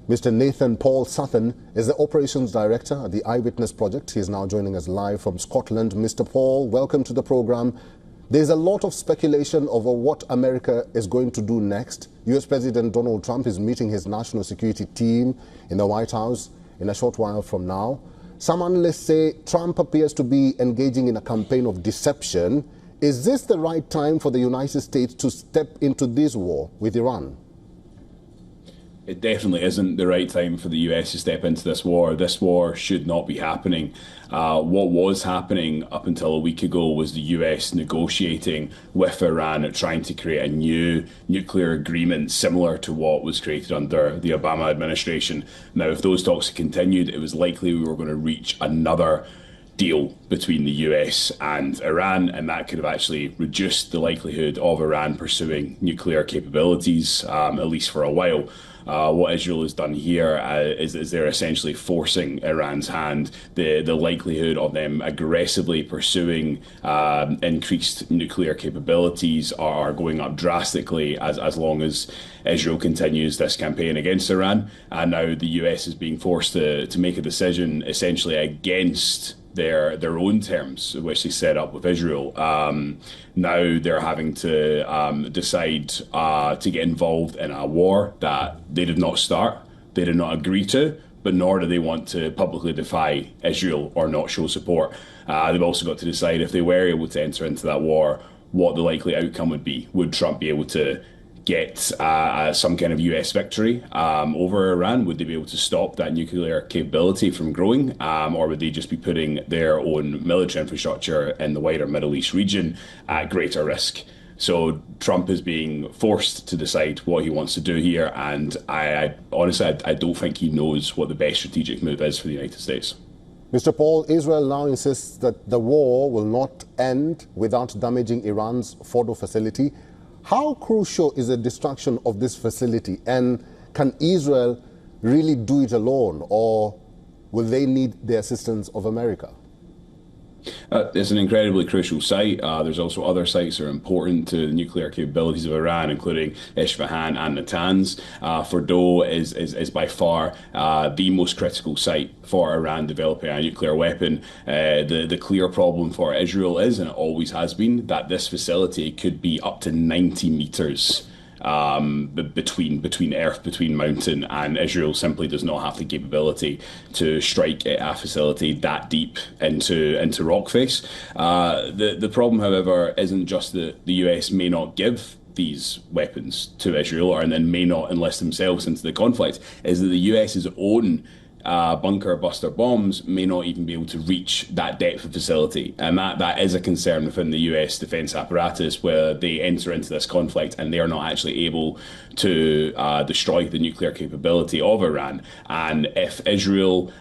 Mr. Nathan Paul Sutton is the Operations Director at the Eyewitness Project. He is now joining us live from Scotland. Mr. Paul, welcome to the program. There's a lot of speculation over what America is going to do next. US President Donald Trump is meeting his national security team in the White House in a short while from now. Some analysts say Trump appears to be engaging in a campaign of deception. Is this the right time for the United States to step into this war with Iran? It definitely isn't the right time for the US to step into this war. This war should not be happening. What was happening up until a week ago was the US negotiating with Iran, trying to create a new nuclear agreement similar to what was created under the Obama administration. Now, if those talks had continued, it was likely we were going to reach another deal between the US and Iran, and that could have actually reduced the likelihood of Iran pursuing nuclear capabilities, at least for a while. What Israel has done here is they're essentially forcing Iran's hand. The likelihood of them aggressively pursuing increased nuclear capabilities are going up drastically as long as Israel continues this campaign against Iran. And now the US is being forced to make a decision essentially against their own terms, which they set up with Israel. Now they're having to decide to get involved in a war that they did not start, they did not agree to, but nor do they want to publicly defy Israel or not show support. They've also got to decide, if they were able to enter into that war, what the likely outcome would be. Would Trump be able to get some kind of US victory over Iran? Would they be able to stop that nuclear capability from growing? Or would they just be putting their own military infrastructure in the wider Middle East region at greater risk? So Trump is being forced to decide what he wants to do here. And I honestly don't think he knows what the best strategic move is for the United States. Mr. Paul, Israel now insists that the war will not end without damaging Iran's Fordo facility. How crucial is the destruction of this facility, and can Israel really do it alone, or will they need the assistance of America? It's an incredibly crucial site. There's also other sites that are important to the nuclear capabilities of Iran, including Isfahan and Natanz. Fordo is by far the most critical site for Iran developing a nuclear weapon. The clear problem for Israel is, and it always has been, that this facility could be up to 90 meters between mountain, and Israel simply does not have the capability to strike a facility that deep into rock face. The problem, however, isn't just that the US may not give these weapons to Israel, and then may not enlist themselves into the conflict, is that the US's own bunker buster bombs may not even be able to reach that depth of facility. And that is a concern within the US defense apparatus, where they enter into this conflict and they are not actually able to destroy the nuclear capability of Iran. And if Israel,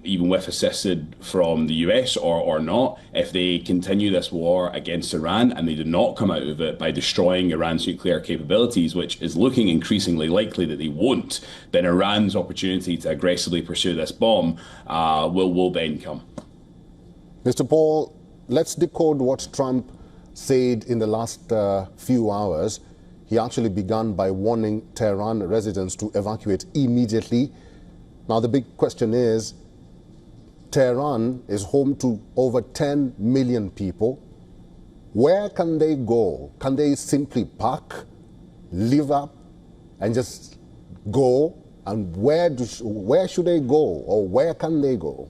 even with assistance from the US or not, if they continue this war against Iran and they do not come out of it by destroying Iran's nuclear capabilities, which is looking increasingly likely that they won't, then Iran's opportunity to aggressively pursue this bomb will then come. Mr. Paul, let's decode what Trump said in the last few hours. He actually began by warning Tehran residents to evacuate immediately. Now, the big question is, Tehran is home to over 10 million people. Where can they go? Can they simply pack, live up, and just go? And where should they go, or where can they go?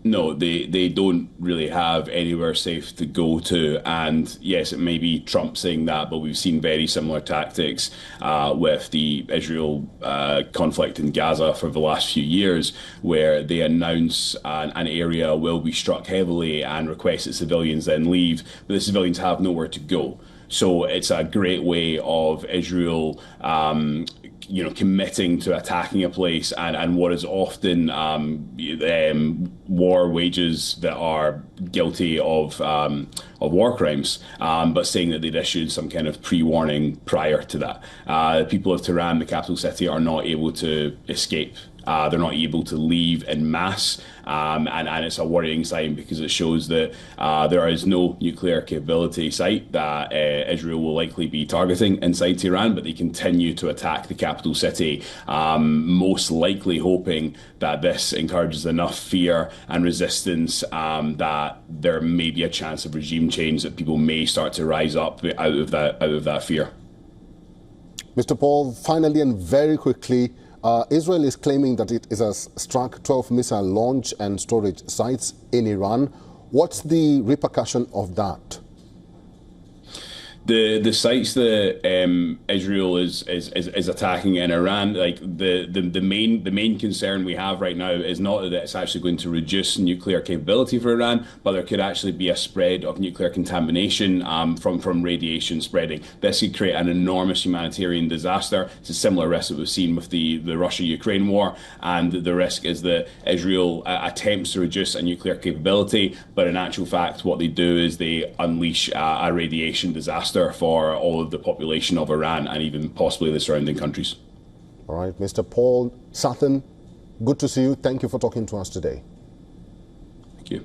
No, they don't really have anywhere safe to go to. And yes, it may be Trump saying that, but we've seen very similar tactics with the Israel conflict in Gaza for the last few years, where they announce an area will be struck heavily and request that civilians then leave, but the civilians have nowhere to go. So it's a great way of Israel committing to attacking a place and what is often war wages that are guilty of war crimes, but saying that they'd issued some kind of pre-warning prior to that. The people of Tehran, the capital city, are not able to escape They're not able to leave en masse, and it's a worrying sign because it shows that there is no nuclear capability site that Israel will likely be targeting inside Tehran, but they continue to attack the capital city, most likely hoping that this encourages enough fear and resistance that there may be a chance of regime change, that people may start to rise up out of that fear. Mr. Paul, finally and very quickly, Israel is claiming that it has struck 12 missile launch and storage sites in Iran. What's the repercussion of that? The sites that Israel is attacking in Iran, like the main concern we have right now is not that it's actually going to reduce nuclear capability for Iran, but there could actually be a spread of nuclear contamination from radiation spreading. This could create an enormous humanitarian disaster. It's a similar risk that we've seen with the Russia-Ukraine war, and the risk is that Israel attempts to reduce a nuclear capability, but in actual fact what they do is they unleash a radiation disaster for all of the population of Iran and even possibly the surrounding countries. All right, Mr. Paul Sathan, good to see you. Thank you for talking to us today. Thank you.